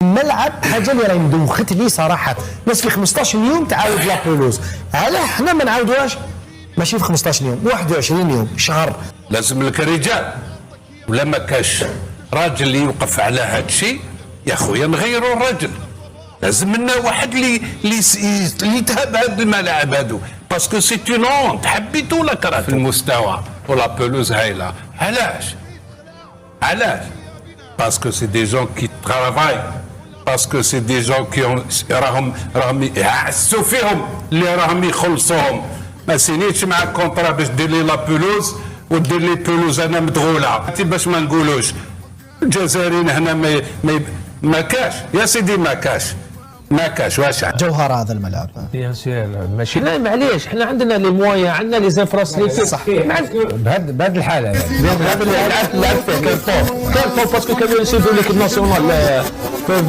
الملعب حاجه اللي راهي مدوخت لي صراحه، ناس في 15 يوم تعاود لا بولوز، علاه حنا ما نعاودوهاش ماشي في 15 يوم، 21 يوم، شهر. لازم لك رجال، ولا ما كاش راجل اللي يوقف على هذا الشيء يا خويا نغيروا الراجل. لازم لنا واحد اللي يتهب هاد الملاعب هادو، باسكو سي اون اونت، حبيتو ولا كرهتو. في المستوى ولا بولوز هايله. علاش؟ باسكو سي دي جون كي ترافاي، باسكو سي دي جون كي راهم يعسوا فيهم اللي راهم يخلصوهم. ما سينيتش مع كونترا باش دير لي لا بولوز ودير لي بولوز انا مدغوله. انت باش ما نقولوش الجزائريين هنا ما كاش يا سيدي، ما كاش واش جوهر هذا الملعب بيان سور ماشي. لا معليش، حنا عندنا لي مويا، عندنا لي زانفراستركتور صح بهذه الحاله بهذا اللعب فيه كان فور باسكو كانوا يسيبوا لك الناسيونال في